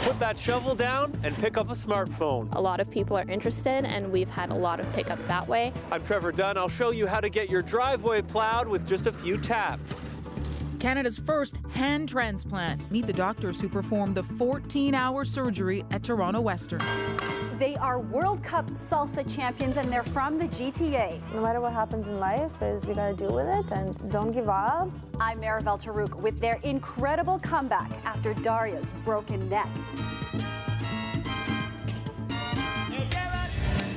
Put that shovel down and pick up a smartphone. A lot of people are interested, and we've had a lot of pickup that way. I'm Trevor Dunn. I'll show you how to get your driveway plowed with just a few taps. Canada's first hand transplant. Meet the doctors who performed the 14-hour surgery at Toronto Western. They are World Cup salsa champions, and they're from the GTA. No matter what happens in life, you gotta deal with it and don't give up. I'm Maribel Tarouk with their incredible comeback after Daria's broken neck.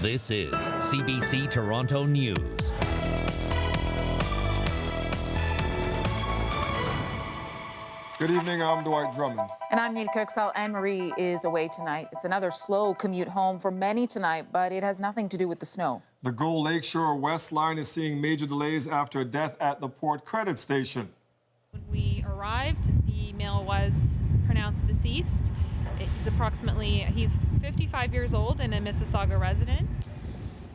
This is CBC Toronto News. Good evening, I'm Dwight Drummond. And I'm Neil Kirksall. Anne-Marie is away tonight. It's another slow commute home for many tonight, but it has nothing to do with the snow. The GO Lakeshore West line is seeing major delays after a death at the Port Credit Station. When we arrived, the male was pronounced deceased. He's 55 years old and a Mississauga resident.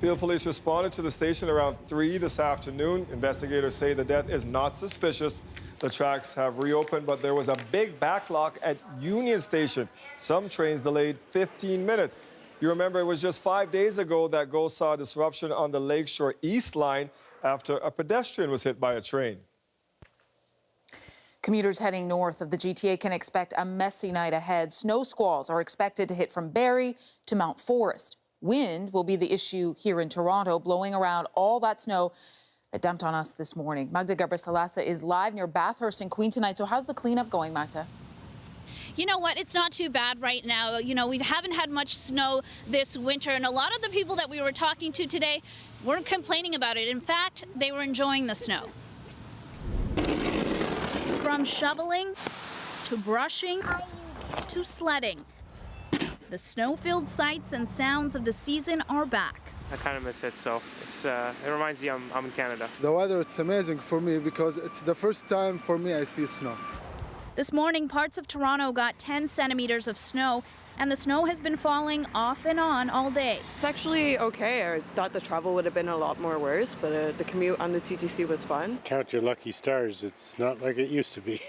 Peel Police responded to the station around 3 this afternoon. Investigators say the death is not suspicious. The tracks have reopened, but there was a big backlog at Union Station. Some trains delayed 15 minutes. You remember it was just 5 days ago that GO saw a disruption on the Lakeshore East line after a pedestrian was hit by a train. Commuters heading north of the GTA can expect a messy night ahead. Snow squalls are expected to hit from Barrie to Mount Forest. Wind will be the issue here in Toronto, blowing around all that snow that dumped on us this morning. Magda Gabrisalasa is live near Bathurst and Queen tonight. So how's the cleanup going, Magda? You know what? It's not too bad right now. You know, we haven't had much snow this winter, and a lot of the people that we were talking to today weren't complaining about it. In fact, they were enjoying the snow. From shoveling to brushing to sledding, the snow-filled sights and sounds of the season are back. I kind of miss it, so it reminds me I'm in Canada. The weather, it's amazing for me because it's the first time for me I see snow. This morning, parts of Toronto got 10 centimeters of snow, and the snow has been falling off and on all day. It's actually okay. I thought the travel would have been a lot more worse, but the commute on the TTC was fun. Count your lucky stars. It's not like it used to be.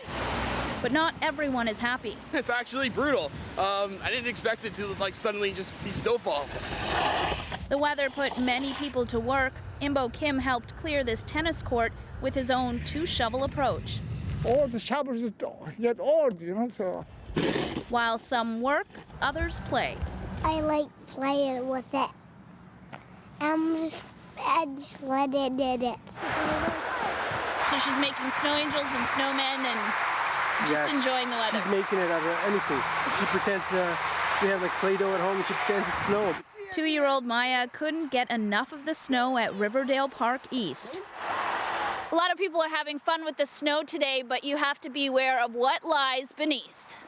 But not everyone is happy. It's actually brutal. I didn't expect it to suddenly just be snowfall. The weather put many people to work. Imbo Kim helped clear this tennis court with his own two-shovel approach. All the shovels get old, you know, so. While some work, others play. I like playing with it. I just let it in it. So she's making snow angels and snowmen and just enjoying the weather. She's making it out of anything. She pretends we have like Play-Doh at home. She pretends it's snow. 2-year-old Maya couldn't get enough of the snow at Riverdale Park East. A lot of people are having fun with the snow today, but you have to be aware of what lies beneath.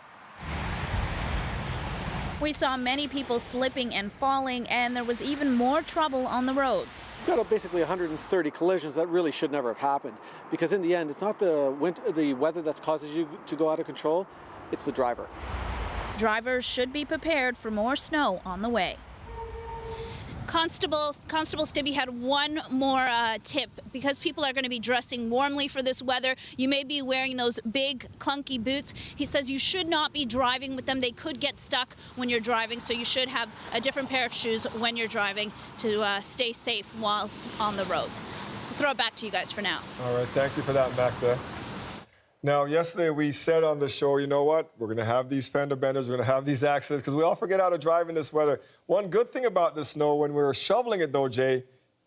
We saw many people slipping and falling, and there was even more trouble on the roads. We've got basically 130 collisions that really should never have happened, because in the end, it's not the weather that causes you to go out of control, it's the driver. Drivers should be prepared for more snow on the way. Constable Stibby had one more tip. Because people are going to be dressing warmly for this weather, you may be wearing those big clunky boots. He says you should not be driving with them. They could get stuck when you're driving, so you should have a different pair of shoes when you're driving to stay safe while on the roads. I'll throw it back to you guys for now. All right, thank you for that, Magda. Now, yesterday we said on the show, you know what? We're going to have these fender benders, we're going to have these accidents, because we all forget how to drive in this weather. One good thing about the snow, when we were shoveling it, though, Jay,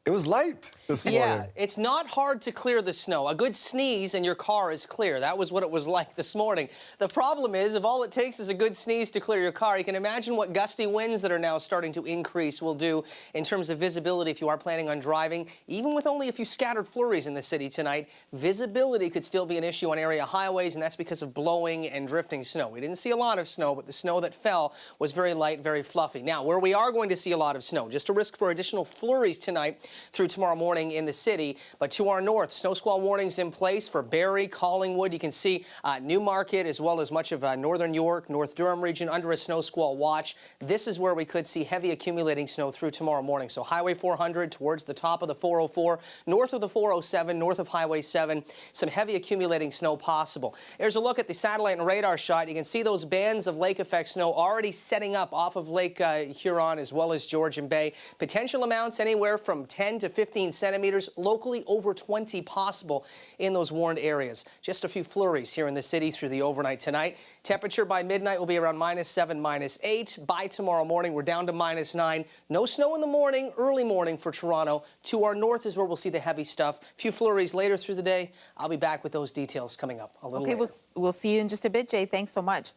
it was light this morning. Yeah, it's not hard to clear the snow. A good sneeze and your car is clear. That was what it was like this morning. The problem is, if all it takes is a good sneeze to clear your car, you can imagine what gusty winds that are now starting to increase will do in terms of visibility if you are planning on driving. Even with only a few scattered flurries in the city tonight, visibility could still be an issue on area highways, and that's because of blowing and drifting snow. We didn't see a lot of snow, but the snow that fell was very light, very fluffy. Now, where we are going to see a lot of snow, just a risk for additional flurries tonight, through tomorrow morning in the city. But to our north, snow squall warnings in place for Barrie, Collingwood. You can see Newmarket as well as much of northern York, North Durham region under a snow squall watch. This is where we could see heavy accumulating snow through tomorrow morning. So Highway 400 towards the top of the 404, north of the 407, north of Highway 7, some heavy accumulating snow possible. Here's a look at the satellite and radar shot. You can see those bands of lake effect snow already setting up off of Lake Huron as well as Georgian Bay. Potential amounts anywhere from 10 to 15 centimeters, locally over 20 possible in those warned areas. Just a few flurries here in the city through the overnight tonight. Temperature by midnight will be around -7, -8. By tomorrow morning, we're down to -9. No snow in the morning, early morning for Toronto. To our north is where we'll see the heavy stuff. A few flurries later through the day. I'll be back with those details coming up a little later. We'll see you in just a bit, Jay. Thanks so much.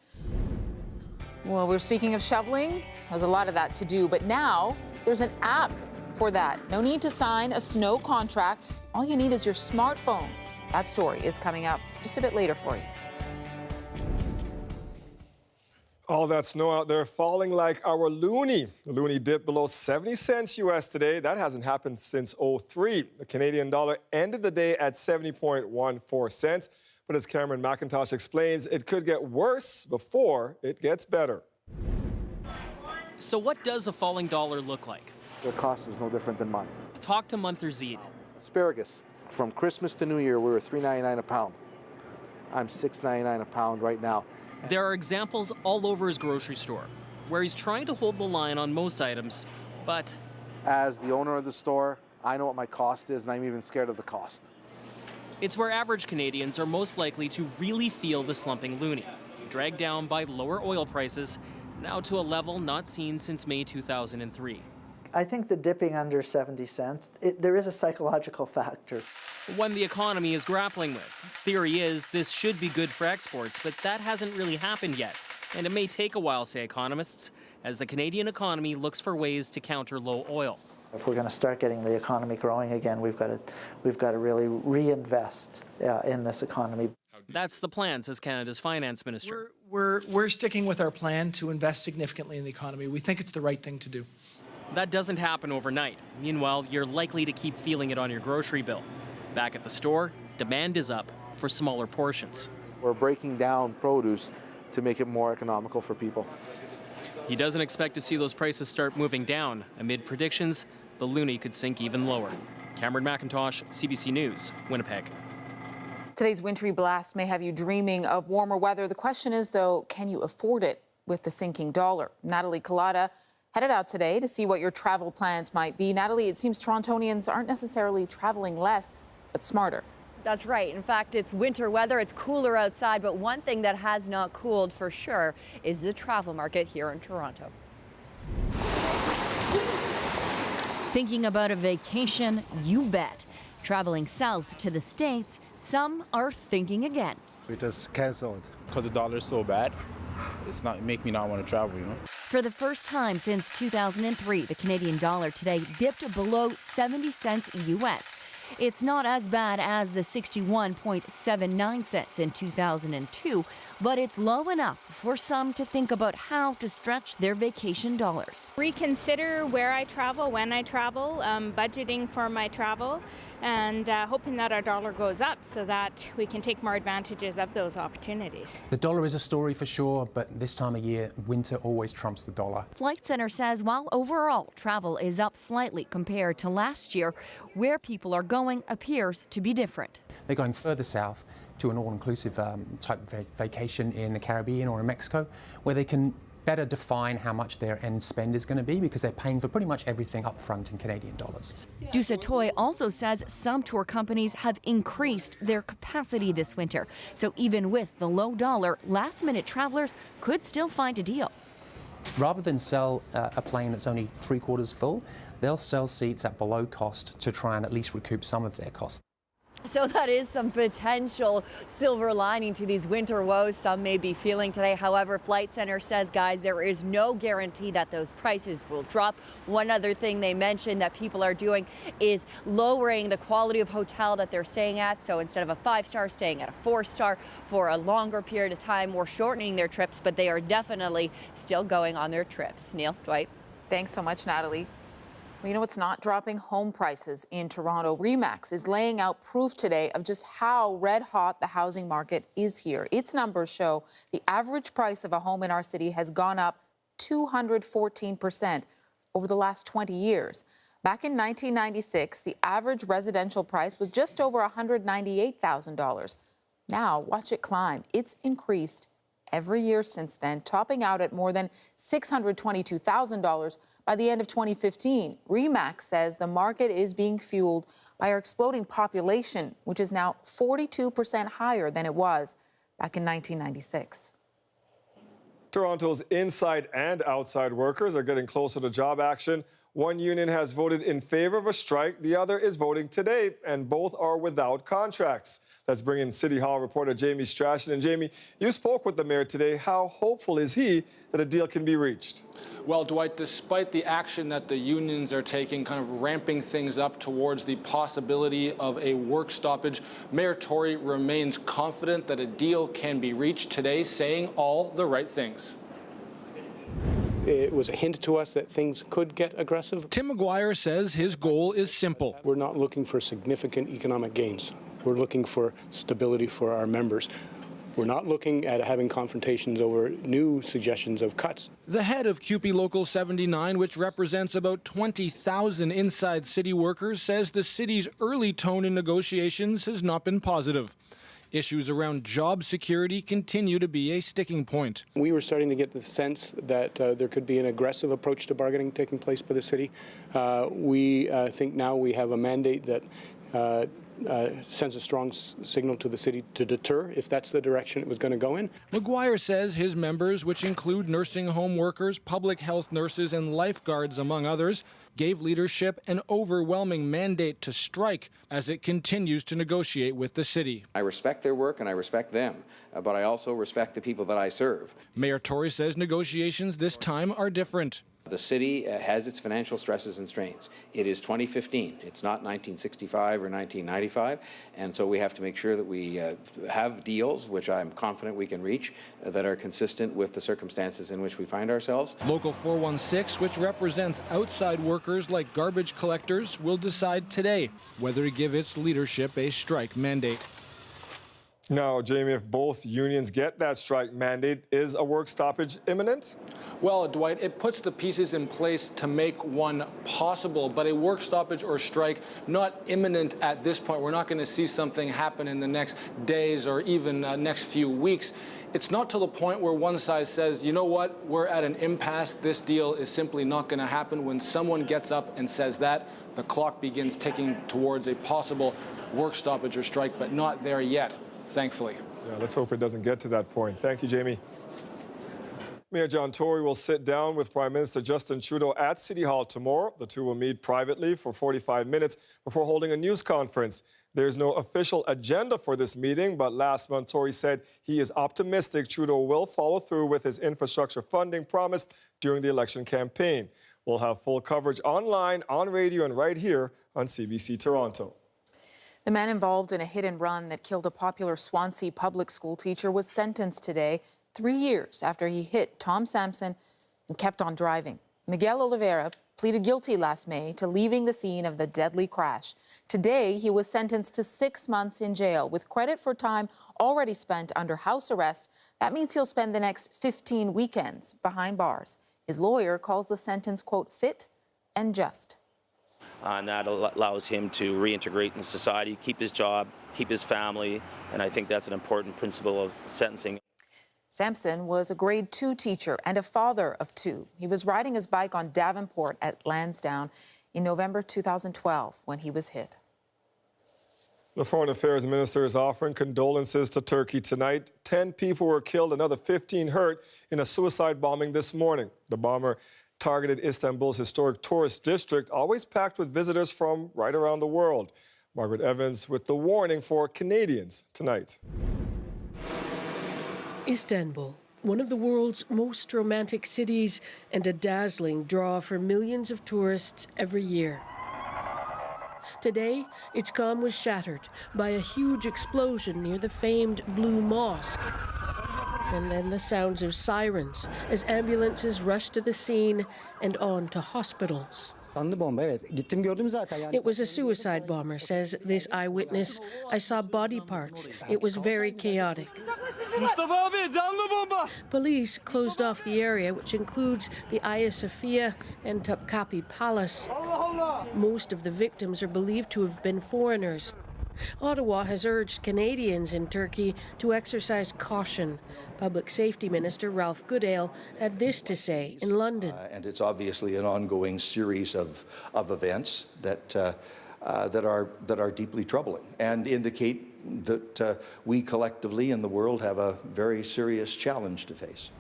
Well, we're speaking of shoveling. There's a lot of that to do, but now there's an app for that. No need to sign a snow contract. All you need is your smartphone. That story is coming up just a bit later for you. All that snow out there falling like our loonie. The loonie dipped below 70 cents US today. That hasn't happened since '03. The Canadian dollar ended the day at 70.14 cents. But as Cameron McIntosh explains, it could get worse before it gets better. So what does a falling dollar look like? Their cost is no different than mine. Talk to Munther Zeed. Asparagus. From Christmas to New Year, we were $3.99 a pound. I'm $6.99 a pound right now. There are examples all over his grocery store where he's trying to hold the line on most items, but as the owner of the store, I know what my cost is, and I'm even scared of the cost. It's where average Canadians are most likely to really feel the slumping loonie, dragged down by lower oil prices, now to a level not seen since May 2003. I think the dipping under 70 cents, there is a psychological factor. One the economy is grappling with. Theory is this should be good for exports, but that hasn't really happened yet. And it may take a while, say economists, as the Canadian economy looks for ways to counter low oil. If we're going to start getting the economy growing again, we've got to really reinvest in this economy. That's the plan, says Canada's finance minister. We're sticking with our plan to invest significantly in the economy. We think it's the right thing to do. That doesn't happen overnight. Meanwhile, you're likely to keep feeling it on your grocery bill. Back at the store, demand is up for smaller portions. We're breaking down produce to make it more economical for people. He doesn't expect to see those prices start moving down. Amid predictions, the loonie could sink even lower. Cameron McIntosh, CBC News, Winnipeg. Today's wintry blast may have you dreaming of warmer weather. The question is, though, can you afford it with the sinking dollar? Natalie Collada headed out today to see what your travel plans might be. Natalie, it seems Torontonians aren't necessarily traveling less, but smarter. That's right. In fact, it's winter weather. It's cooler outside. But one thing that has not cooled for sure is the travel market here in Toronto. Thinking about a vacation? You bet. Traveling south to the States, some are thinking again. We just canceled. Because the dollar's so bad, make me not want to travel, you know? For the first time since 2003, the Canadian dollar today dipped below 70 cents US. It's not as bad as the 61.79 cents in 2002, but it's low enough for some to think about how to stretch their vacation dollars. Reconsider where I travel, when I travel, budgeting for my travel, and hoping that our dollar goes up so that we can take more advantages of those opportunities. The dollar is a story for sure, but this time of year, winter always trumps the dollar. Flight Centre says while overall travel is up slightly compared to last year, where people are going appears to be different. They're going further south to an all-inclusive type vacation in the Caribbean or in Mexico, where they can better define how much their end spend is going to be because they're paying for pretty much everything up front in Canadian dollars. Dusatoy also says some tour companies have increased their capacity this winter. So even with the low dollar, last-minute travelers could still find a deal. Rather than sell a plane that's only three-quarters full, they'll sell seats at below cost to try and at least recoup some of their costs. So that is some potential silver lining to these winter woes some may be feeling today. However, Flight Centre says, guys, there is no guarantee that those prices will drop. One other thing they mentioned that people are doing is lowering the quality of hotel that they're staying at. So instead of a 5-star, staying at a 4-star for a longer period of time, or shortening their trips, but they are definitely still going on their trips. Neil, Dwight. Thanks so much, Natalie. Well, you know what's not dropping? Home prices in Toronto. RE/MAX is laying out proof today of just how red hot the housing market is here. Its numbers show the average price of a home in our city has gone up 214% over the last 20 years. Back in 1996, the average residential price was just over $198,000. Now, watch it climb. It's increased every year since then, topping out at more than $622,000 by the end of 2015. RE/MAX says the market is being fueled by our exploding population, which is now 42% higher than it was back in 1996. Toronto's inside and outside workers are getting closer to job action. One union has voted in favor of a strike, the other is voting today, and both are without contracts. Let's bring in City Hall reporter Jamie Strachan. And Jamie, you spoke with the mayor today. How hopeful is he that a deal can be reached? Well, Dwight, despite the action that the unions are taking, kind of ramping things up towards the possibility of a work stoppage, Mayor Tory remains confident that a deal can be reached today, saying all the right things. It was a hint to us that things could get aggressive. Tim McGuire says his goal is simple. We're not looking for significant economic gains. We're looking for stability for our members. We're not looking at having confrontations over new suggestions of cuts. The head of CUPE Local 79, which represents about 20,000 inside city workers, says the city's early tone in negotiations has not been positive. Issues around job security continue to be a sticking point. We were starting to get the sense that there could be an aggressive approach to bargaining taking place by the city. We think now we have a mandate that sends a strong signal to the city to deter if that's the direction it was going to go in. McGuire says his members, which include nursing home workers, public health nurses, and lifeguards, among others, gave leadership an overwhelming mandate to strike as it continues to negotiate with the city. I respect their work and I respect them, but I also respect the people that I serve. Mayor Tory says negotiations this time are different. The city has its financial stresses and strains. It is 2015. It's not 1965 or 1995. And so we have to make sure that we have deals, which I'm confident we can reach, that are consistent with the circumstances in which we find ourselves. Local 416, which represents outside workers like garbage collectors, will decide today whether to give its leadership a strike mandate. Now, Jamie, if both unions get that strike mandate, is a work stoppage imminent? Well, Dwight, it puts the pieces in place to make one possible, but a work stoppage or strike not imminent at this point. We're not going to see something happen in the next days or even next few weeks. It's not to the point where one side says, you know what, we're at an impasse, this deal is simply not going to happen. When someone gets up and says that, the clock begins ticking towards a possible work stoppage or strike, but not there yet, thankfully. Yeah, let's hope it doesn't get to that point. Thank you, Jamie. Mayor John Tory will sit down with Prime Minister Justin Trudeau at City Hall tomorrow. The two will meet privately for 45 minutes before holding a news conference. There's no official agenda for this meeting, but last month Tory said he is optimistic Trudeau will follow through with his infrastructure funding promised during the election campaign. We'll have full coverage online, on radio, and right here on CBC Toronto. The man involved in a hit and run that killed a popular Swansea public school teacher was sentenced today, 3 years after he hit Tom Sampson and kept on driving. Miguel Oliveira pleaded guilty last May to leaving the scene of the deadly crash. Today, he was sentenced to 6 months in jail with credit for time already spent under house arrest. That means he'll spend the next 15 weekends behind bars. His lawyer calls the sentence, quote, fit and just. And that allows him to reintegrate in society, keep his job, keep his family, and I think that's an important principle of sentencing. Sampson was a grade 2 teacher and a father of 2. He was riding his bike on Davenport at Lansdowne in November 2012 when he was hit. The Foreign Affairs Minister is offering condolences to Turkey tonight. 10 people were killed, another 15 hurt in a suicide bombing this morning. The bomber targeted Istanbul's historic tourist district, always packed with visitors from right around the world. Margaret Evans with the warning for Canadians tonight. Istanbul, one of the world's most romantic cities and a dazzling draw for millions of tourists every year. Today, its calm was shattered by a huge explosion near the famed Blue Mosque. And then the sounds of sirens as ambulances rushed to the scene and on to hospitals. It was a suicide bomber, says this eyewitness. I saw body parts. It was very chaotic. Police closed off the area, which includes the Hagia Sophia and Topkapi Palace. Most of the victims are believed to have been foreigners. Ottawa has urged Canadians in Turkey to exercise caution. Public Safety Minister Ralph Goodale had this to say in London. And it's obviously an ongoing series of events that are deeply troubling and indicate that we collectively in the world have a very serious challenge to face.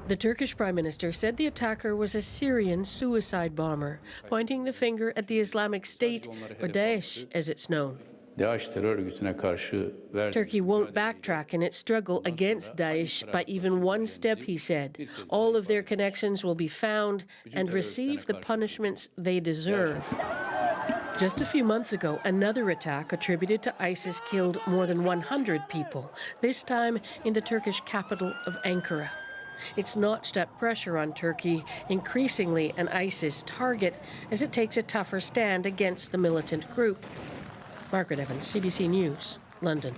The Turkish Prime Minister said the attacker was a Syrian suicide bomber, pointing the finger at the Islamic State, or Daesh as it's known. Turkey won't backtrack in its struggle against Daesh by even one step, he said. All of their connections will be found and receive the punishments they deserve. Just a few months ago, another attack attributed to ISIS killed more than 100 people, this time in the Turkish capital of Ankara. It's notched up pressure on Turkey, increasingly an ISIS target, as it takes a tougher stand against the militant group. Margaret Evans, CBC News, London.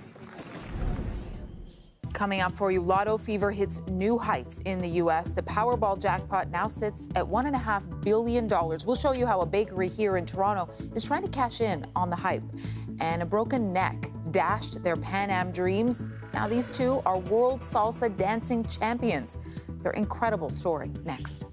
Coming up for you, lotto fever hits new heights in the U.S. The Powerball jackpot now sits at $1.5 billion. We'll show you how a bakery here in Toronto is trying to cash in on the hype. And a broken neck dashed their Pan Am dreams. Now these two are world salsa dancing champions. Their incredible story next.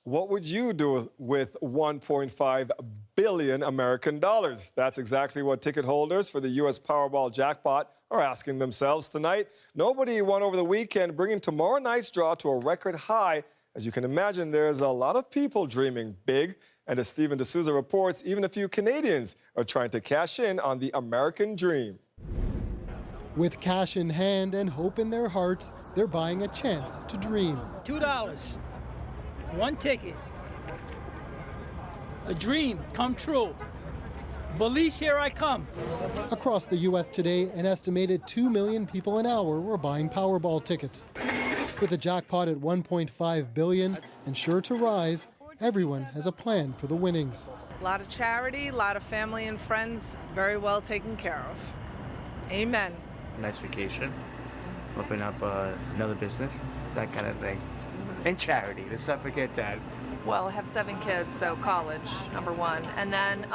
What would you do with 1.5 billion American dollars? That's exactly what ticket holders for the U.S. Powerball jackpot are asking themselves tonight. Nobody won over the weekend, bringing tomorrow night's draw to a record high. As you can imagine, there's a lot of people dreaming big. And as Steven D'Souza reports, even a few Canadians are trying to cash in on the American dream. With cash in hand and hope in their hearts, they're buying a chance to dream. $2, one ticket, a dream come true. Belize, here I come. Across the U.S. today, an estimated 2 million people an hour were buying Powerball tickets. With a jackpot at $1.5 billion and sure to rise, everyone has a plan for the winnings. A lot of charity, a lot of family and friends, very well taken care of. Amen. Nice vacation, open up another business, that kind of thing. And charity, let's not forget that. Well, I have 7 kids, so college, number one. And then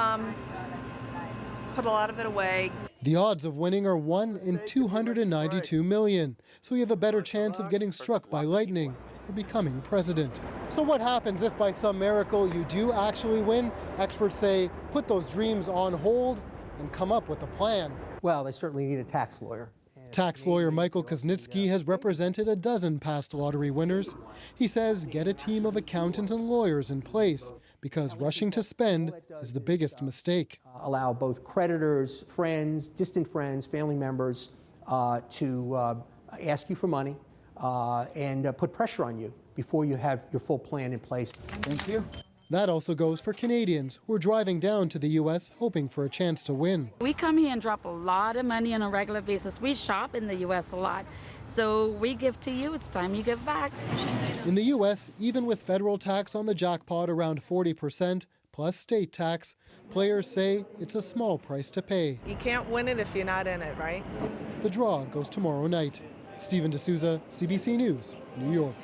put a lot of it away. The odds of winning are 1 in 292 million, so you have a better chance of getting struck by lightning or becoming president. So what happens if by some miracle you do actually win? Experts say put those dreams on hold and come up with a plan. Well, they certainly need a tax lawyer. Tax lawyer Michael Kuznitsky has represented a dozen past lottery winners. He says get a team of accountants and lawyers in place because rushing to spend is the biggest mistake. Allow both creditors, friends, distant friends, family members to ask you for money and put pressure on you before you have your full plan in place. Thank you. That also goes for Canadians who are driving down to the U.S. hoping for a chance to win. We come here and drop a lot of money on a regular basis. We shop in the U.S. a lot. So we give to you, it's time you give back. In the U.S., even with federal tax on the jackpot around 40%, plus state tax, players say it's a small price to pay. You can't win it if you're not in it, right? The draw goes tomorrow night. Steven D'Souza, CBC News, New York.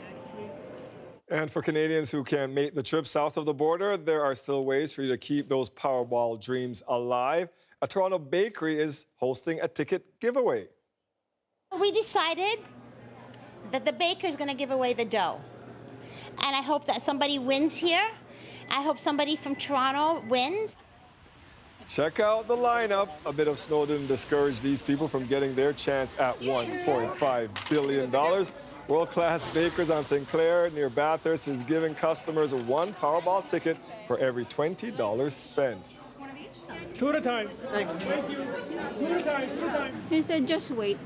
And for Canadians who can make the trip south of the border, there are still ways for you to keep those Powerball dreams alive. A Toronto bakery is hosting a ticket giveaway. We decided that the baker is going to give away the dough. And I hope that somebody wins here. I hope somebody from Toronto wins. Check out the lineup. A bit of snow didn't discourage these people from getting their chance at $1.5 billion. World-class Bakers on St. Clair near Bathurst is giving customers one Powerball ticket for every $20 spent. 2 at a time. Thanks. Thank you. 2 at a time, 2 at a time. He said just wait.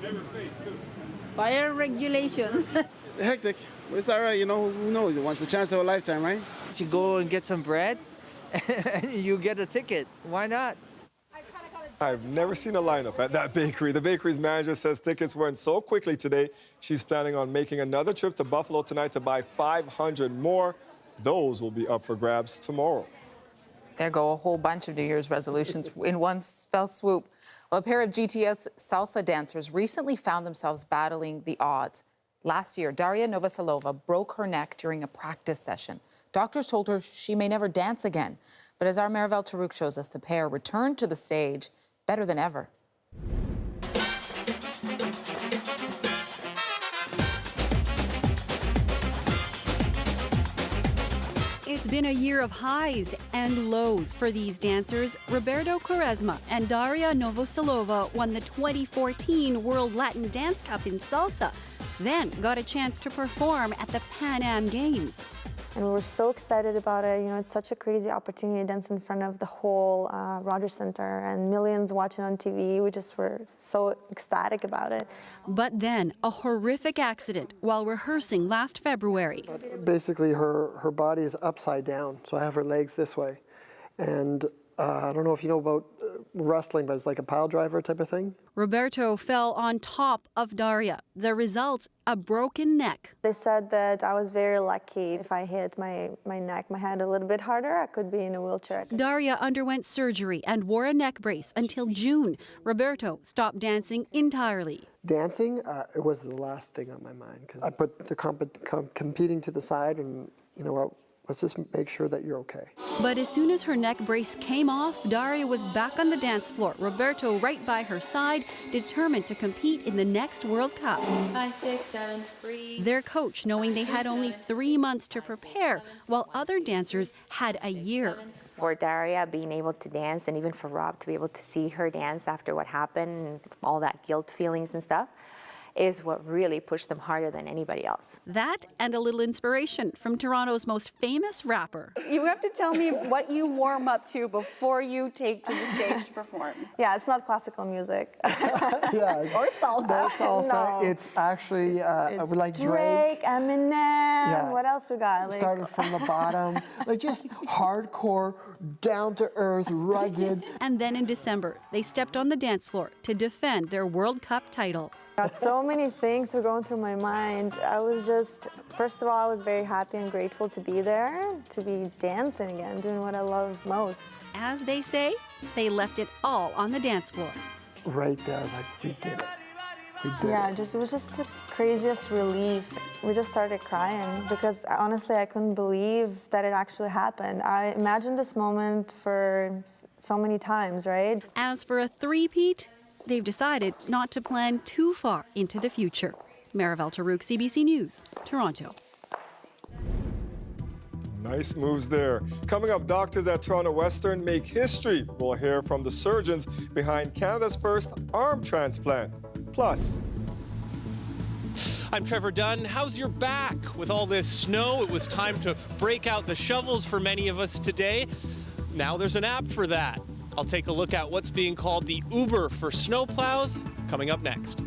Fire regulation. Hectic. But it's all right, you know, who knows? Once a chance of a lifetime, right? You go and get some bread, and you get a ticket. Why not? I've never seen a lineup at that bakery. The bakery's manager says tickets went so quickly today, she's planning on making another trip to Buffalo tonight to buy 500 more. Those will be up for grabs tomorrow. There go a whole bunch of New Year's resolutions in one fell swoop. Well, a pair of GTS salsa dancers recently found themselves battling the odds. Last year, Daria Novoselova broke her neck during a practice session. Doctors told her she may never dance again. But as our Marivel Tarouk shows us, the pair returned to the stage better than ever. It's been a year of highs and lows for these dancers. Roberto Quaresma and Daria Novoselova won the 2014 World Latin Dance Cup in salsa, then got a chance to perform at the Pan Am Games. And we were so excited about it. You know, it's such a crazy opportunity to dance in front of the whole Rogers Center and millions watching on TV. We just were so ecstatic about it. But then a horrific accident while rehearsing last February. Basically, her body is upside down, so I have her legs this way. And I don't know if you know about wrestling, but it's like a pile driver type of thing. Roberto fell on top of Daria. The result, a broken neck. They said that I was very lucky. If I hit my neck, my head a little bit harder, I could be in a wheelchair. Daria underwent surgery and wore a neck brace until June. Roberto stopped dancing entirely. Dancing, it was the last thing on my mind because I put the competing to the side, and you know what? let's just make sure that you're okay. But as soon as her neck brace came off, Daria was back on the dance floor, Roberto right by her side, determined to compete in the next World Cup. 5, 6, 7, 3. Their coach knowing they had only 3 months to prepare, while other dancers had a year. For Daria, being able to dance, and even for Rob to be able to see her dance after what happened, and all that guilt feelings and stuff, is what really pushed them harder than anybody else. That and a little inspiration from Toronto's most famous rapper. You have to tell me what you warm up to before you take to the stage to perform. Yeah, it's not classical music. Yeah, or salsa. No salsa. No. It's actually, I would like Drake, Eminem, Yeah. what else we got? Like, Started from the bottom, like just hardcore, down to earth, rugged. And then in December, they stepped on the dance floor to defend their World Cup title. Got so many things were going through my mind. I was just, first of all, I was very happy and grateful to be there, to be dancing again, doing what I love most. As they say, they left it all on the dance floor. Right there, like, we did it. We did Yeah, it. it was just the craziest relief. We just started crying because honestly, I couldn't believe that it actually happened. I imagined this moment for so many times, right? As for a three-peat, they've decided not to plan too far into the future. Marivel Tarouk, CBC News, Toronto. Nice moves there. Coming up, doctors at Toronto Western make history. We'll hear from the surgeons behind Canada's first arm transplant. Plus, I'm Trevor Dunn. How's your back? With all this snow, it was time to break out the shovels for many of us today. Now there's an app for that. I'll take a look at what's being called the Uber for snowplows, coming up next.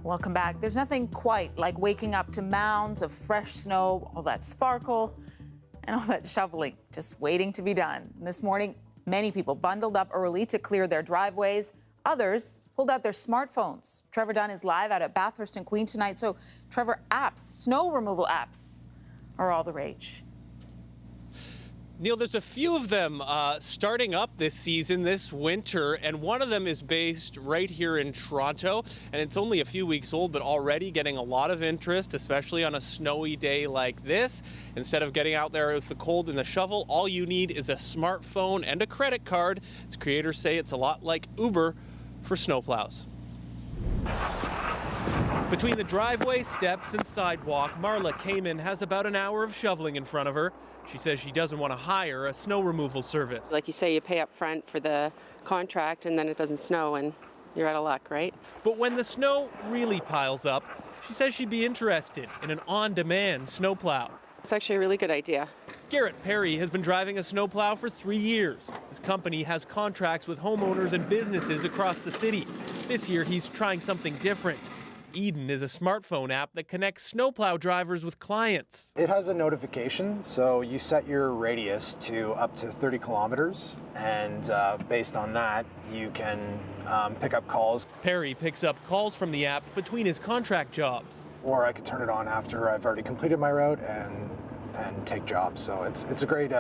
Welcome back. There's nothing quite like waking up to mounds of fresh snow, all that sparkle, and all that shoveling just waiting to be done. And this morning, many people bundled up early to clear their driveways. Others pulled out their smartphones. Trevor Dunn is live out at Bathurst and Queen tonight. So, Trevor, apps, snow removal apps are all the rage. Neil, there's a few of them starting up this season, this winter, and one of them is based right here in Toronto, and it's only a few weeks old, but already getting a lot of interest, especially on a snowy day like this. Instead of getting out there with the cold and the shovel, all you need is a smartphone and a credit card. Its creators say it's a lot like Uber for snowplows. Between the driveway, steps, and sidewalk, Marla Kamen has about an hour of shoveling in front of her. She says she doesn't want to hire a snow removal service. Like you say, you pay up front for the contract and then it doesn't snow and you're out of luck, right? But when the snow really piles up, she says she'd be interested in an on-demand snowplow. It's actually a really good idea. Garrett Perry has been driving a snowplow for 3 years. His company has contracts with homeowners and businesses across the city. This year, he's trying something different. Eden is a smartphone app that connects snowplow drivers with clients. It has a notification, so you set your radius to up to 30 kilometers, and based on that, you can pick up calls. Perry picks up calls from the app between his contract jobs. Or I could turn it on after I've already completed my route and take jobs. So it's a great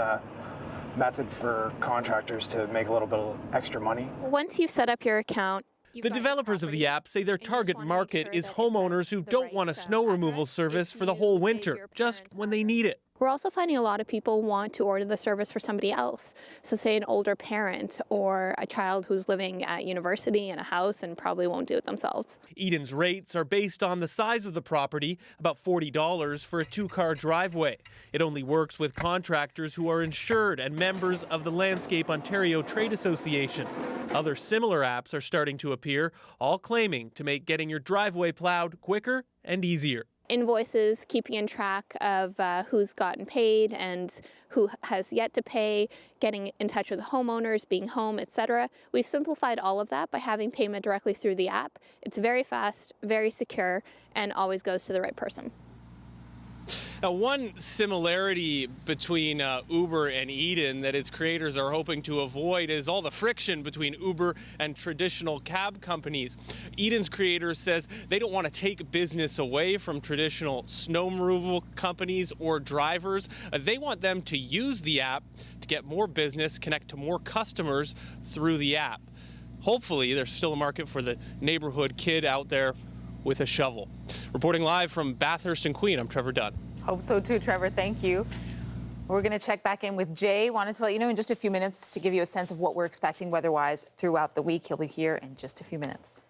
method for contractors to make a little bit of extra money. Once you've set up your account, the developers of the app say their target market is homeowners who don't want a snow removal service for the whole winter, just when they need it. we're also finding a lot of people want to order the service for somebody else. So say an older parent or a child who's living at university in a house and probably won't do it themselves. Eden's rates are based on the size of the property, about $40 for a two-car driveway. It only works with contractors who are insured and members of the Landscape Ontario Trade Association. Other similar apps are starting to appear, all claiming to make getting your driveway plowed quicker and easier. Invoices, keeping in track of who's gotten paid and who has yet to pay, getting in touch with the homeowners, being home, etc. We've simplified all of that by having payment directly through the app. It's very fast, very secure, and always goes to the right person. Now, one similarity between Uber and Eden that its creators are hoping to avoid is all the friction between Uber and traditional cab companies. Eden's creators says they don't want to take business away from traditional snow removal companies or drivers. They want them to use the app to get more business, connect to more customers through the app. Hopefully, there's still a market for the neighborhood kid out there with a shovel. Reporting live from Bathurst and Queen, I'm Trevor Dunn. Hope so too, Trevor. Thank you. We're going to check back in with Jay. Wanted to let you know in just a few minutes to give you a sense of what we're expecting weather-wise throughout the week. He'll be here in just a few minutes.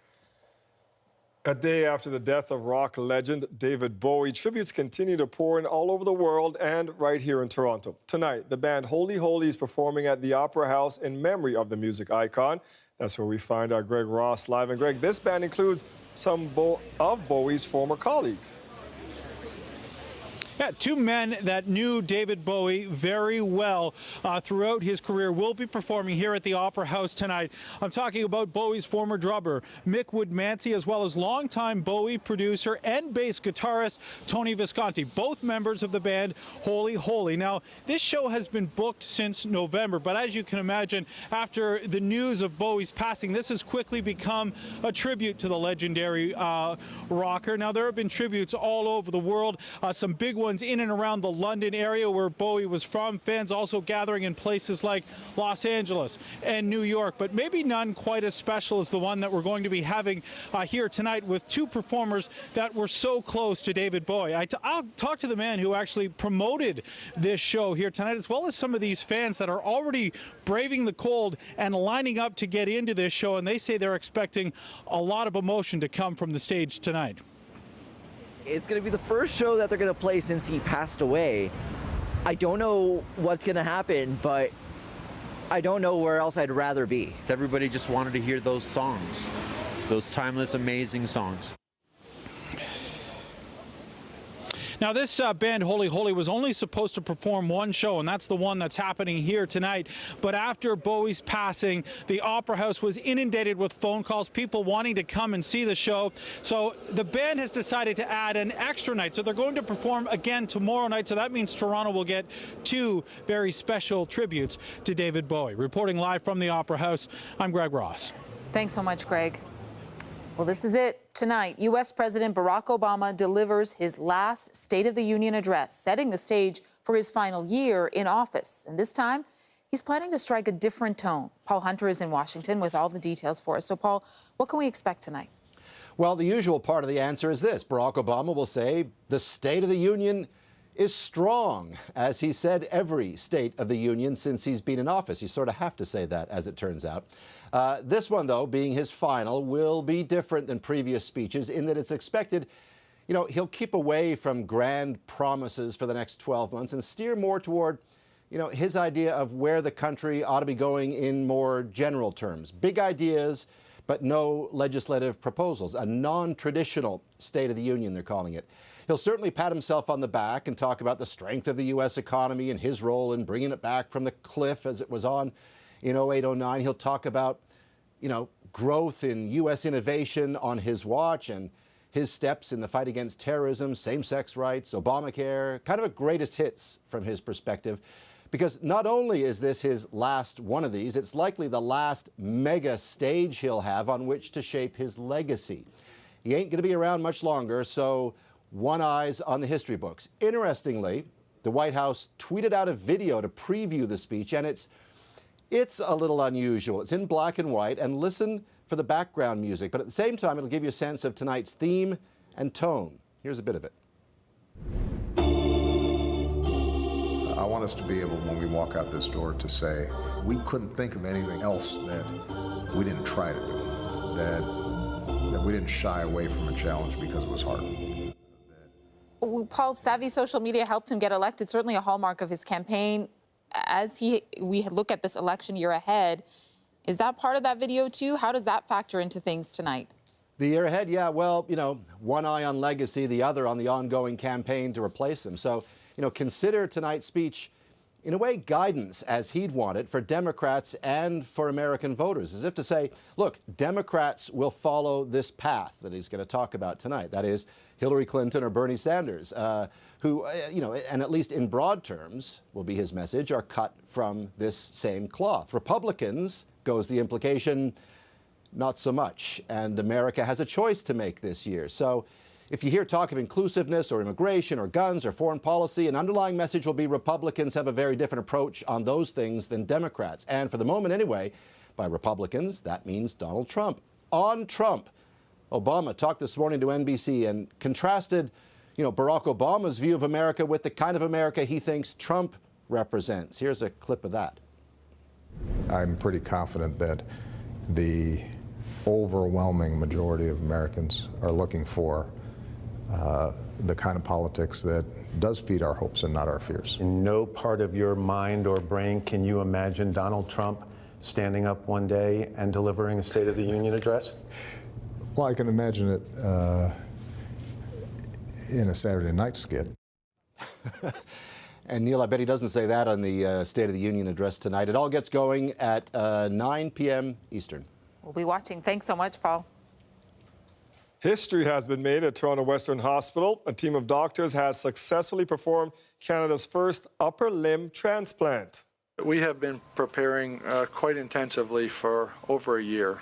A day after the death of rock legend David Bowie, tributes continue to pour in all over the world and right here in Toronto. Tonight, the band Holy Holy is performing at the Opera House in memory of the music icon. That's where we find our Greg Ross live. And Greg, this band includes some of Bowie's former colleagues. Yeah, two men that knew David Bowie very well throughout his career will be performing here at the Opera House tonight. I'm talking about Bowie's former drummer, Mick Woodmansey, as well as longtime Bowie producer and bass guitarist, Tony Visconti, both members of the band Holy Holy. Now, this show has been booked since November, but as you can imagine, after the news of Bowie's passing, this has quickly become a tribute to the legendary rocker. Now, there have been tributes all over the world, some big ones in and around the London area where Bowie was from. Fans also gathering in places like Los Angeles and New York, but maybe none quite as special as the one that we're going to be having here tonight with two performers that were so close to David Bowie. I'll talk to the man who actually promoted this show here tonight, as well as some of these fans that are already braving the cold and lining up to get into this show, and they say they're expecting a lot of emotion to come from the stage tonight. It's going to be the first show that they're going to play since he passed away. I don't know what's going to happen, but I don't know where else I'd rather be. Everybody just wanted to hear those songs, those timeless, amazing songs. Now, this band, Holy Holy, was only supposed to perform one show, and that's the one that's happening here tonight. But after Bowie's passing, the Opera House was inundated with phone calls, people wanting to come and see the show. So the band has decided to add an extra night. So they're going to perform again tomorrow night. So that means Toronto will get 2 very special tributes to David Bowie. Reporting live from the Opera House, I'm Greg Ross. Thanks so much, Greg. Well, this is it. Tonight, U.S. President Barack Obama delivers his last State of the Union address, setting the stage for his final year in office. And this time, he's planning to strike a different tone. Paul Hunter is in Washington with all the details for us. So, Paul, what can we expect tonight? Well, the usual part of the answer is this. Barack Obama will say the State of the Union is strong, as he said every State of the Union since he's been in office. You sort of have to say that, as it turns out. This one, though, being his final, will be different than previous speeches in that it's expected, he'll keep away from grand promises for the next 12 months and steer more toward, his idea of where the country ought to be going in more general terms. Big ideas, but no legislative proposals. A non-traditional State of the Union, they're calling it. He'll certainly pat himself on the back and talk about the strength of the U.S. economy and his role in bringing it back from the cliff as it was on in 08-09. He'll talk about, growth in U.S. innovation on his watch and his steps in the fight against terrorism, same-sex rights, Obamacare, kind of a greatest hits from his perspective. Because not only is this his last one of these, it's likely the last mega stage he'll have on which to shape his legacy. He ain't going to be around much longer, so one eye's on the history books. Interestingly, the White House tweeted out a video to preview the speech, and it's a little unusual. It's in black and white, and listen for the background music, but at the same time, it'll give you a sense of tonight's theme and tone. Here's a bit of it. I want us to be able, when we walk out this door, to say, we couldn't think of anything else that we didn't try to do, that we didn't shy away from a challenge because it was hard. Paul's savvy social media helped him get elected, certainly a hallmark of his campaign. As we look at this election year ahead, is that part of that video too? How does that factor into things tonight? The year ahead, yeah, well, one eye on legacy, the other on the ongoing campaign to replace him. So, consider tonight's speech, in a way, guidance, as he'd want it, for Democrats and for American voters, as if to say, look, Democrats will follow this path that he's going to talk about tonight. That is, Hillary Clinton or Bernie Sanders, who, and at least in broad terms, will be his message, are cut from this same cloth. Republicans, goes the implication, not so much. And America has a choice to make this year. So if you hear talk of inclusiveness or immigration or guns or foreign policy, an underlying message will be Republicans have a very different approach on those things than Democrats. And for the moment anyway, by Republicans, that means Donald Trump. On Trump, Obama talked this morning to NBC and contrasted, Barack Obama's view of America with the kind of America he thinks Trump represents. Here's a clip of that. I'm pretty confident that the overwhelming majority of Americans are looking for the kind of politics that does feed our hopes and not our fears. In no part of your mind or brain can you imagine Donald Trump standing up one day and delivering a State of the Union address? Well, I can imagine it in a Saturday night skit. And Neil, I bet he doesn't say that on the State of the Union address tonight. It all gets going at 9 p.m. Eastern. We'll be watching. Thanks so much, Paul. History has been made at Toronto Western Hospital. A team of doctors has successfully performed Canada's first upper limb transplant. We have been preparing quite intensively for over a year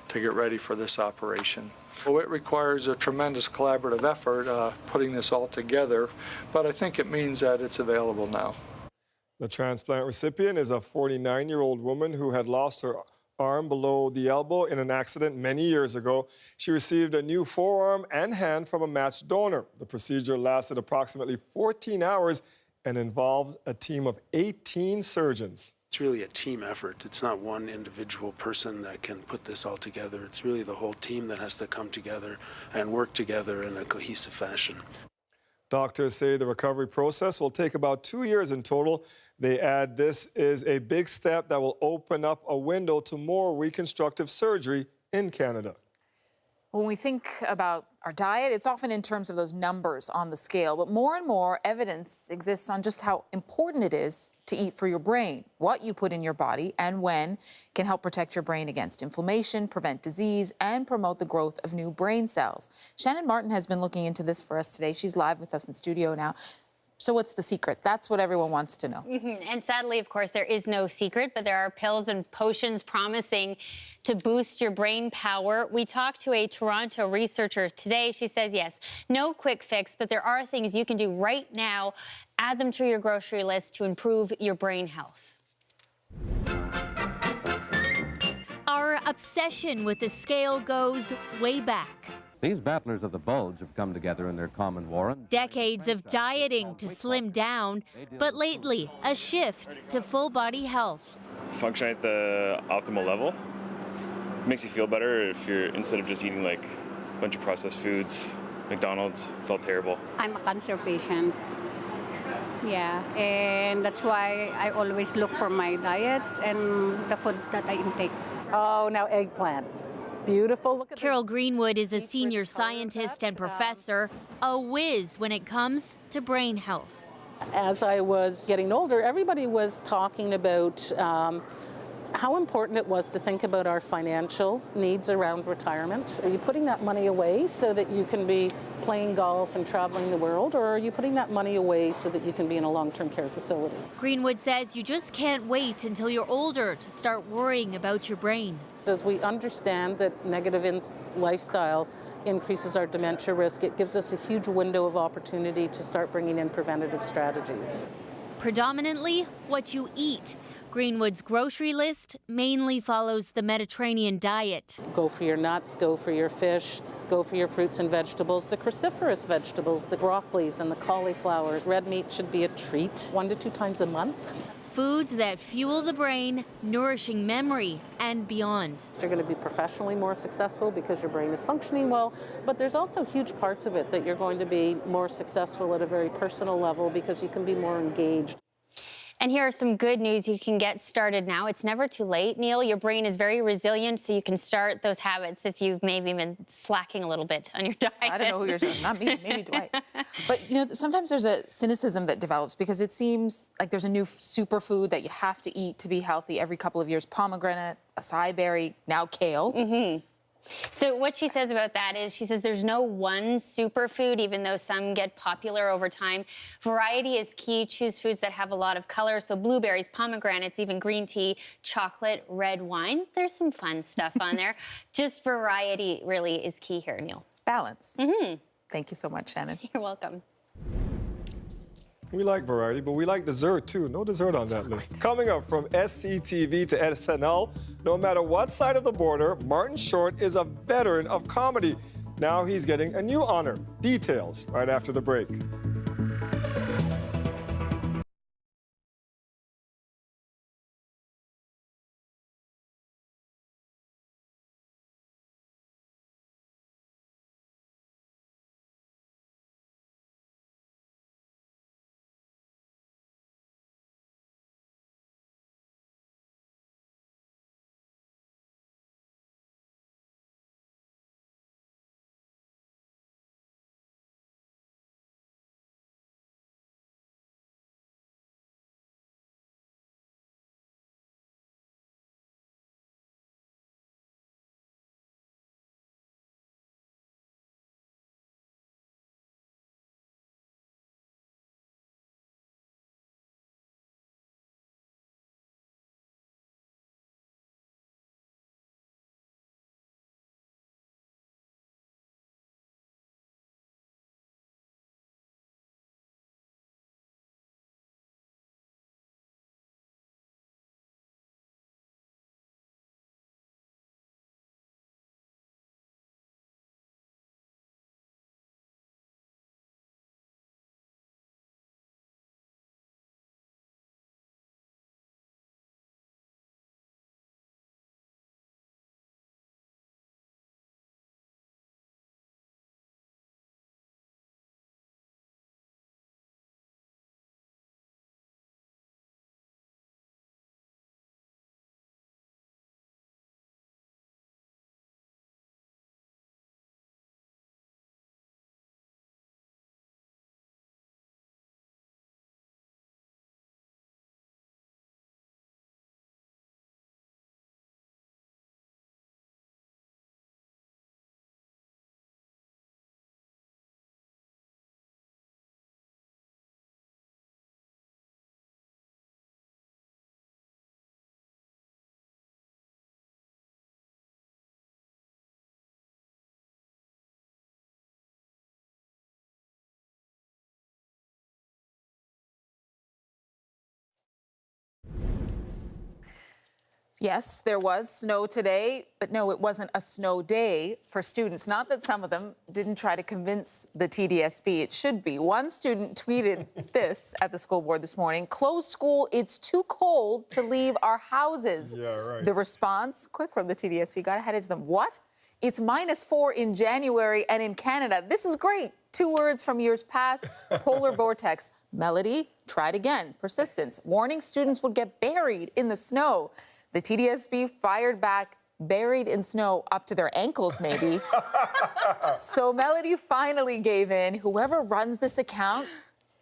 to get ready for this operation. Well, it requires a tremendous collaborative effort putting this all together, but I think it means that it's available now. The transplant recipient is a 49-year-old woman who had lost her arm below the elbow in an accident many years ago. She received a new forearm and hand from a matched donor. The procedure lasted approximately 14 hours and involved a team of 18 surgeons. It's really a team effort. It's not one individual person that can put this all together. It's really the whole team that has to come together and work together in a cohesive fashion. Doctors say the recovery process will take about 2 years in total. They add this is a big step that will open up a window to more reconstructive surgery in Canada. When we think about our diet, it's often in terms of those numbers on the scale, but more and more evidence exists on just how important it is to eat for your brain. What you put in your body and when can help protect your brain against inflammation, prevent disease, and promote the growth of new brain cells. Shannon Martin has been looking into this for us today. She's live with us in studio now. So what's the secret? That's what everyone wants to know. And sadly, of course, there is no secret, but there are pills and potions promising to boost your brain power. We talked to a Toronto researcher today. She says, yes, no quick fix, but there are things you can do right now. Add them to your grocery list to improve your brain health. Our obsession with the scale goes way back. These battlers of the bulge have come together in their common war. Decades of dieting to slim down, but lately, a shift to full body health. Function at the optimal level. It makes you feel better if you're, instead of just eating like a bunch of processed foods, McDonald's, it's all terrible. I'm a cancer patient. Yeah, and that's why I always look for my diets and the food that I intake. Oh, now eggplant. Beautiful. Carol Greenwood is a senior scientist and professor, a whiz when it comes to brain health. As I was getting older, everybody was talking about how important it was to think about our financial needs around retirement. Are you putting that money away so that you can be playing golf and traveling the world, or are you putting that money away so that you can be in a long-term care facility? Greenwood says you just can't wait until you're older to start worrying about your brain. As we understand that negative lifestyle increases our dementia risk, it gives us a huge window of opportunity to start bringing in preventative strategies. Predominantly what you eat. Greenwood's grocery list mainly follows the Mediterranean diet. Go for your nuts, go for your fish, go for your fruits and vegetables, the cruciferous vegetables, the broccolis and the cauliflowers. Red meat should be a treat 1 to 2 times a month. Foods that fuel the brain, nourishing memory, and beyond. You're going to be professionally more successful because your brain is functioning well, but there's also huge parts of it that you're going to be more successful at a very personal level because you can be more engaged. And here are some good news. You can get started now. It's never too late, Neil. Your brain is very resilient, so you can start those habits if you've maybe been slacking a little bit on your diet. I don't know who you're saying, not me, maybe Dwight. But you know, sometimes there's a cynicism that develops because it seems like there's a new superfood that you have to eat to be healthy every couple of years. Pomegranate, acai berry, now kale. So what she says about that is, she says there's no one superfood, even though some get popular over time. Variety is key. Choose foods that have a lot of color. So blueberries, pomegranates, even green tea, chocolate, red wine. There's some fun stuff on there. Just variety really is key here, Neil. Balance. Thank you so much, Shannon. You're welcome. We like variety, but we like dessert too. No dessert on that list. Coming up from SCTV to SNL, no matter what side of the border, Martin Short is a veteran of comedy. Now he's getting a new honor. Details right after the break. Yes, there was snow today, but no, it wasn't a snow day for students. Not that some of them didn't try to convince the TDSB it should be. One student tweeted this at the school board this morning: "Close school, it's too cold to leave our houses." Yeah, right. The response, quick from the TDSB, got ahead of them. What? It's -4 in January and in Canada. This is great. 2 words from years past. Polar vortex. Melody, tried again. Persistence. Warning students would get buried in the snow. The TDSB fired back, buried in snow up to their ankles, maybe. So Melody finally gave in. Whoever runs this account,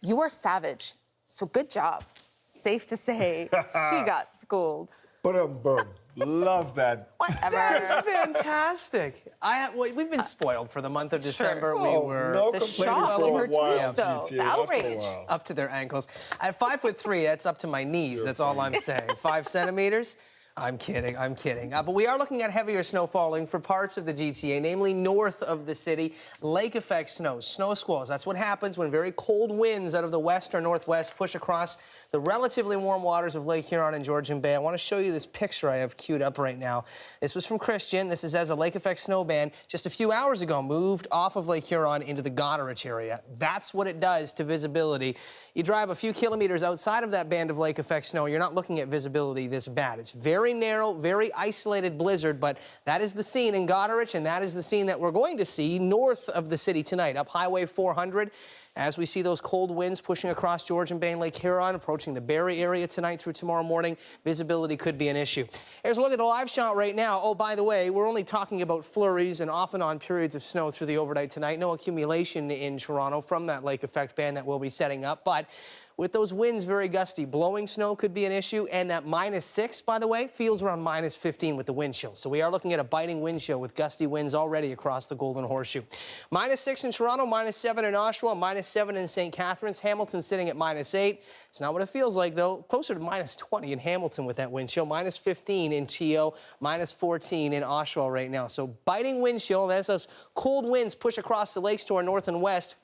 you are savage. So good job. Safe to say, she got schooled. Boom. Love that. Whatever. That's fantastic. We've been spoiled for the month of December. Sure. We were No The complaining shock for in a her while, tweets, though. GTA, The not for a outrage. while. up to their ankles. At 5'3", that's up to my knees. That's all I'm saying. 5 centimeters. I'm kidding. But we are looking at heavier snow falling for parts of the GTA, namely north of the city. Lake effect snow, snow squalls. That's what happens when very cold winds out of the west or northwest push across the relatively warm waters of Lake Huron and Georgian Bay. I want to show you this picture I have queued up right now. This was from Christian. This is as a lake effect snow band just a few hours ago moved off of Lake Huron into the Goderich area. That's what it does to visibility. You drive a few kilometers outside of that band of lake effect snow, you're not looking at visibility this bad. It's very narrow, very isolated blizzard, but that is the scene in Goderich, and that is the scene that we're going to see north of the city tonight, up Highway 400. As we see those cold winds pushing across Georgian Bay and Lake Huron, approaching the Barrie area tonight through tomorrow morning, visibility could be an issue. Here's a look at the live shot right now. Oh, by the way, we're only talking about flurries and off and on periods of snow through the overnight tonight. No accumulation in Toronto from that lake effect band that we'll be setting up, but with those winds very gusty, blowing snow could be an issue, and that -6, by the way, feels around -15 with the wind chill. So we are looking at a biting wind chill with gusty winds already across the Golden Horseshoe. -6 in Toronto, -7 in Oshawa, -7 in St. Catharines. Hamilton sitting at -8. It's not what it feels like, though. Closer to -20 in Hamilton with that wind chill. -15 in TO, -14 in Oshawa right now. So biting wind chill as those cold winds push across the lakes to our north and west.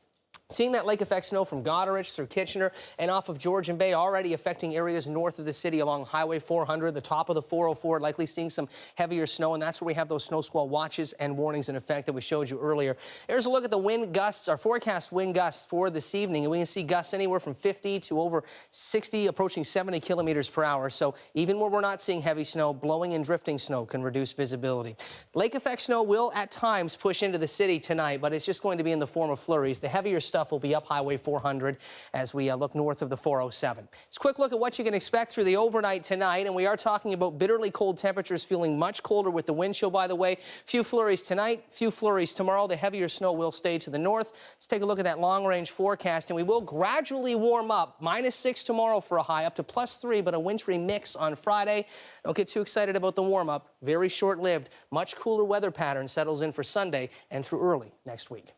Seeing that lake effect snow from Goderich through Kitchener and off of Georgian Bay already affecting areas north of the city along Highway 400, the top of the 404, likely seeing some heavier snow, and that's where we have those snow squall watches and warnings in effect that we showed you earlier. Here's a look at the wind gusts, our forecast wind gusts for this evening, and we can see gusts anywhere from 50 to over 60, approaching 70 kilometers per hour. So even where we're not seeing heavy snow, blowing and drifting snow can reduce visibility. Lake effect snow will at times push into the city tonight, but it's just going to be in the form of flurries. The heavier stuff will be up Highway 400 as we look north of the 407. It's a quick look at what you can expect through the overnight tonight, and we are talking about bitterly cold temperatures, feeling much colder with the wind chill, by the way. Few flurries tonight, few flurries tomorrow. The heavier snow will stay to the north. Let's take a look at that long-range forecast, and we will gradually warm up. -6 tomorrow for a high, up to +3, but a wintry mix on Friday. Don't get too excited about the warm-up. Very short-lived. Much cooler weather pattern settles in for Sunday and through early next week.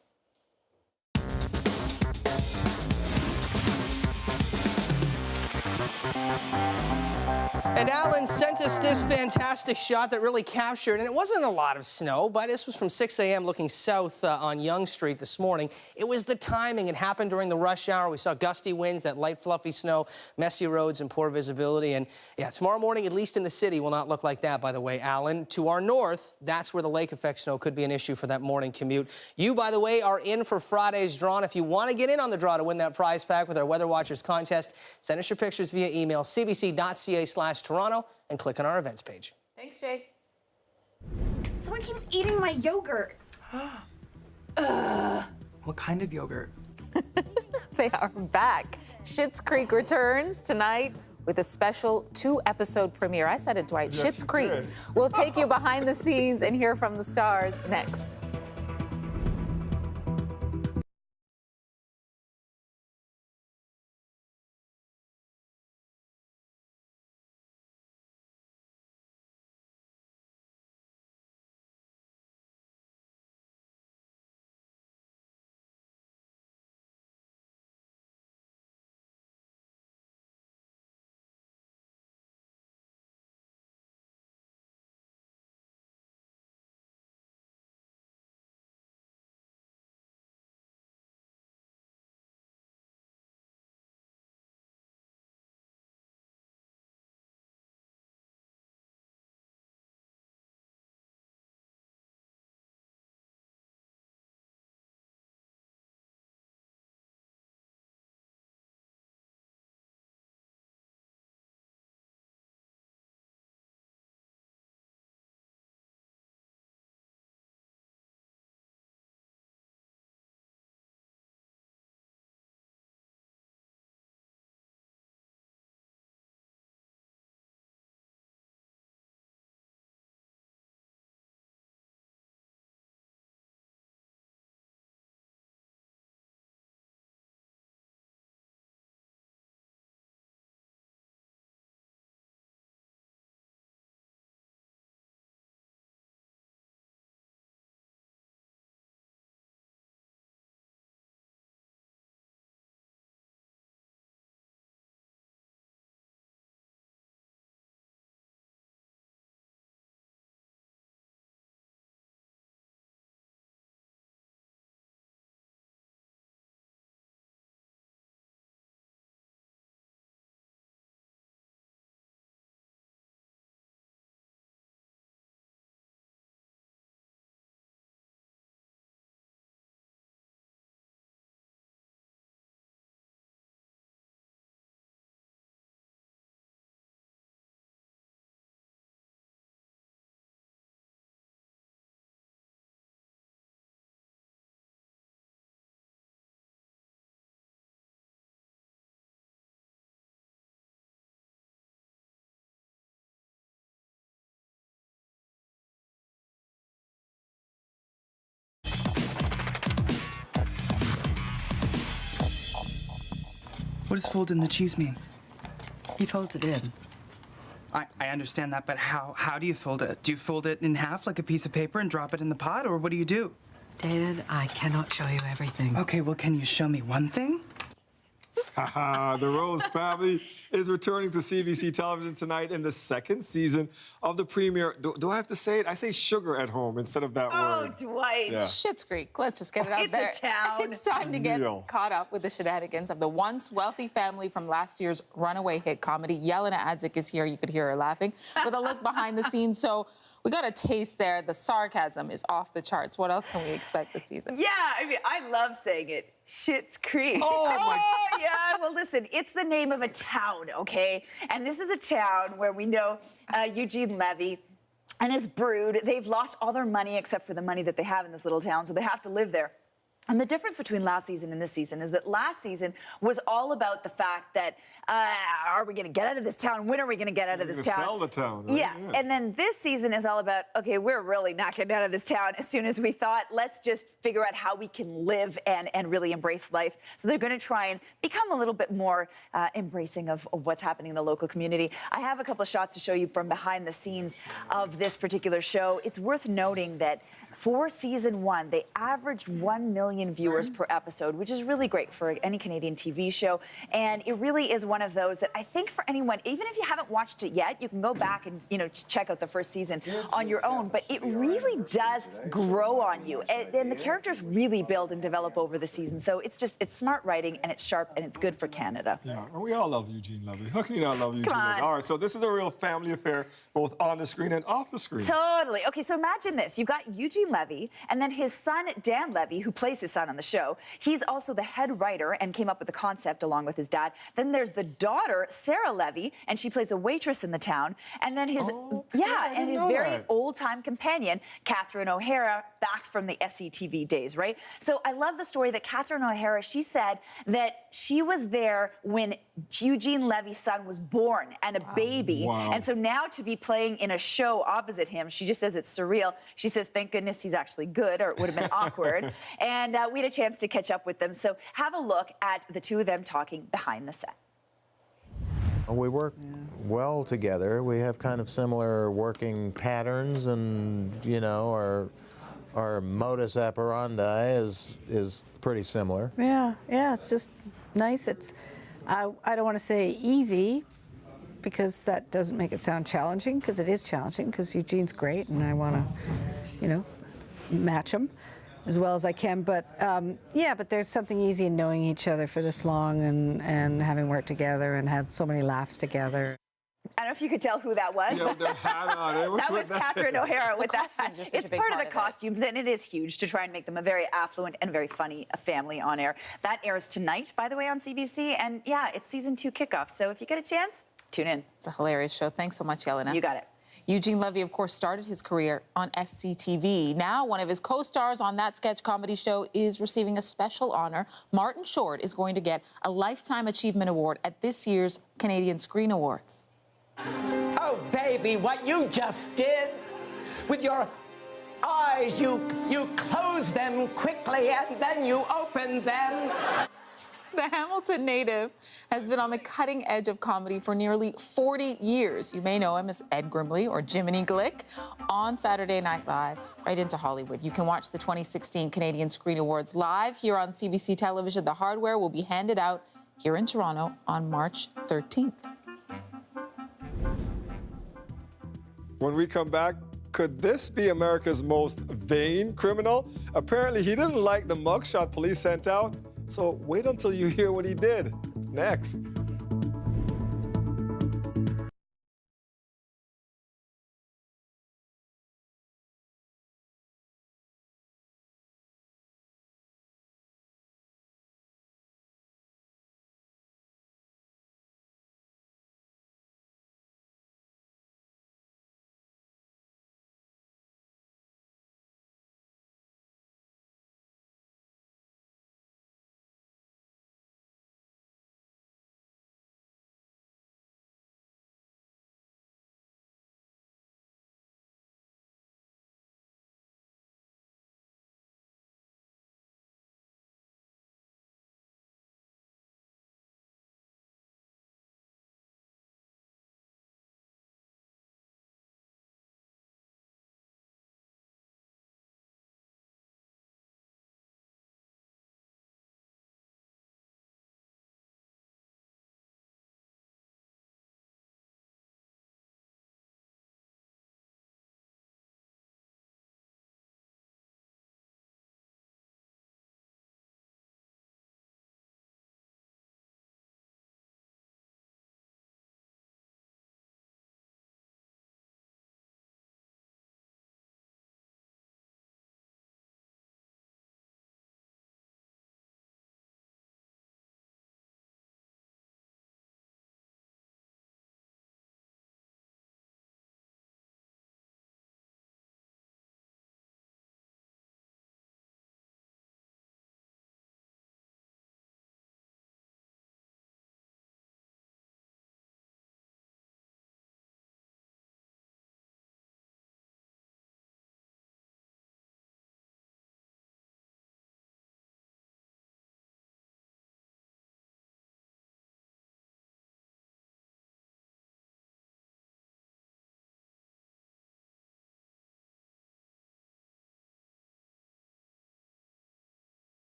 And Alan sent us this fantastic shot that really captured, and it wasn't a lot of snow, but this was from 6 a.m. looking south on Yonge Street this morning. It was the timing. It happened during the rush hour. We saw gusty winds, that light, fluffy snow, messy roads, and poor visibility. And yeah, tomorrow morning, at least in the city, will not look like that, by the way, Alan. To our north, that's where the lake effect snow could be an issue for that morning commute. You, by the way, are in for Friday's draw. And if you want to get in on the draw to win that prize pack with our Weather Watchers contest, send us your pictures via email, cbc.ca/Toronto, and click on our events page. Thanks, Jay. Someone keeps eating my yogurt. What kind of yogurt? They are back. Schitt's Creek returns tonight with a special 2-episode premiere. I said it, Dwight. Yes, Schitt's Creek. did. We'll take you behind the scenes and hear from the stars next. What does fold in the cheese mean? He folds it in. I understand that, but how do you fold it? Do you fold it in half like a piece of paper and drop it in the pot, or what do you do? David, I cannot show you everything. Okay, well, can you show me one thing? The Rose family is returning to CBC television tonight in the second season of the premiere. Do I have to say it? I say sugar at home instead of that word. Oh, Dwight. Yeah. Schitt's Creek. Let's just get it out there. It's a town. It's time to get Deal. caught up with the shenanigans of the once wealthy family from last year's runaway hit comedy. Yelena Adzik is here. You could hear her laughing with a look behind the scenes. So we got a taste there. The sarcasm is off the charts. What else can we expect this season? Yeah, I mean, I love saying it. Schitt's Creek. Oh, my. Yeah. Well, listen, it's the name of a town, okay? And this is a town where we know Eugene Levy and his brood. They've lost all their money except for the money that they have in this little town, so they have to live there. And the difference between last season and this season is that last season was all about the fact that, are we going to get out of this town? When are we going to get out of this town? Sell the town, right? Yeah. And then this season is all about, okay, we're really not getting out of this town as soon as we thought. Let's just figure out how we can live and really embrace life. So they're going to try and become a little bit more embracing of what's happening in the local community. I have a couple of shots to show you from behind the scenes of this particular show. It's worth noting that for season 1, they averaged 1 million viewers per episode, which is really great for any Canadian TV show. And it really is one of those that I think for anyone, even if you haven't watched it yet, you can go back and check out the first season on your own. But it really does grow on you, and the characters really build and develop over the season. So it's smart writing, and it's sharp, and it's good for Canada. Yeah, and we all love Eugene Levy. How can you not love Eugene Come on. Levy? All right, so this is a real family affair, both on the screen and off the screen. Totally. Okay, so imagine this. You've got Eugene Levy, and then his son, Dan Levy, who plays his son on the show. He's also the head writer and came up with the concept along with his dad. Then there's the daughter, Sarah Levy, and she plays a waitress in the town. And then his, and his very old-time companion, Catherine O'Hara, back from the SCTV days, right? So I love the story that Catherine O'Hara, she said that she was there when Eugene Levy's son was born and a baby. Wow. And so now to be playing in a show opposite him, she just says it's surreal. She says, thank goodness he's actually good, or it would have been awkward. And we had a chance to catch up with them. So have a look at the two of them talking behind the set. We work well together. We have kind of similar working patterns, and our modus operandi is pretty similar. Yeah, it's just nice. I don't want to say easy, because that doesn't make it sound challenging, because it is challenging, because Eugene's great and I want to, match him as well as I can. But but there's something easy in knowing each other for this long and having worked together and had so many laughs together. I don't know if you could tell who that was. Yeah, with their hat on. That was Catherine O'Hara with that hat. are such It's a big part of part the of it. costumes, and it is huge to try and make them a very affluent and very funny family on air. That airs tonight, by the way, on CBC. And yeah, it's season 2 kickoff. So if you get a chance, tune in. It's a hilarious show. Thanks so much, Yelena. You got it. Eugene Levy, of course, started his career on SCTV. Now, one of his co-stars on that sketch comedy show is receiving a special honor. Martin Short is going to get a Lifetime Achievement Award at this year's Canadian Screen Awards. Oh, baby, what you just did with your eyes, you close them quickly and then you open them. The Hamilton native has been on the cutting edge of comedy for nearly 40 years. You may know him as Ed Grimley or Jiminy Glick on Saturday Night Live, right into Hollywood. You can watch the 2016 Canadian Screen Awards live here on CBC television. The hardware will be handed out here in Toronto on March 13th. When we come back, could this be America's most vain criminal? Apparently, he didn't like the mugshot police sent out. So wait until you hear what he did. Next.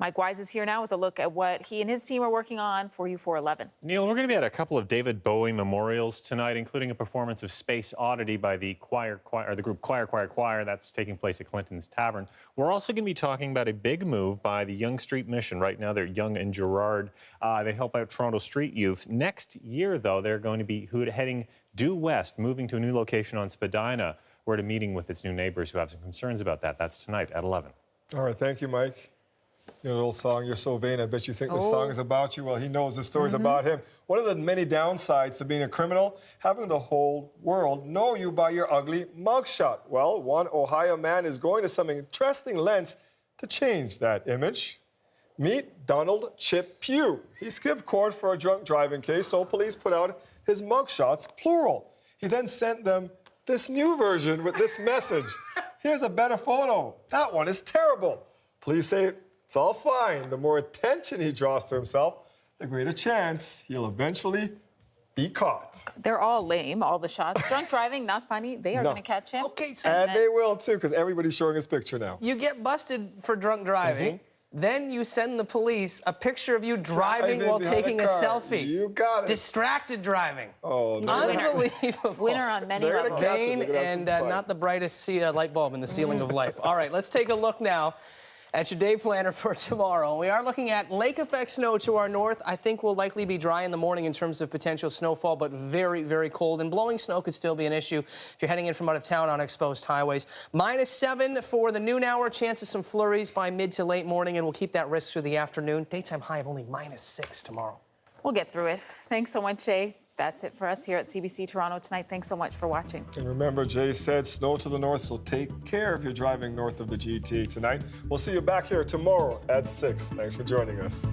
Mike Wise is here now with a look at what he and his team are working on for U411. Neil, we're going to be at a couple of David Bowie memorials tonight, including a performance of Space Oddity by the the group Choir. That's taking place at Clinton's Tavern. We're also going to be talking about a big move by the Yonge Street Mission. Right now, they're Yonge and Gerrard. They help out Toronto street youth. Next year, though, they're going to be heading due west, moving to a new location on Spadina. We're at a meeting with its new neighbors who have some concerns about that. That's tonight at 11. All right, thank you, Mike. Your little song, You're So Vain. I bet you think the song is about you. Well, he knows the story's about him. One of the many downsides to being a criminal, having the whole world know you by your ugly mugshot. Well, one Ohio man is going to some interesting lengths to change that image. Meet Donald Chip Pugh. He skipped court for a drunk driving case, so police put out his mugshots, plural. He then sent them this new version with this message. Here's a better photo. That one is terrible. Police say it's all fine. The more attention he draws to himself, the greater chance he'll eventually be caught. They're all lame, all the shots. Drunk driving, not funny. They are going to catch him. Okay, so And they will, too, because everybody's showing his picture now. you get busted for drunk driving. Then you send the police a picture of you driving while behind taking a car. selfie. You got it. Distracted driving. Oh, Unbelievable. Winner on many They're gonna levels. catch him. Vain They're gonna have some and fun. not the brightest light bulb in the ceiling of life. All right, let's take a look now at your day planner for tomorrow. We are looking at lake effect snow to our north. I think we'll likely be dry in the morning in terms of potential snowfall, but very, very cold. And blowing snow could still be an issue if you're heading in from out of town on exposed highways. -7 for the noon hour. Chance of some flurries by mid to late morning, and we'll keep that risk through the afternoon. Daytime high of only -6 tomorrow. We'll get through it. Thanks so much, Jay. That's it for us here at CBC Toronto tonight. Thanks so much for watching. And remember, Jay said snow to the north, so take care if you're driving north of the GTA tonight. We'll see you back here tomorrow at 6. Thanks for joining us.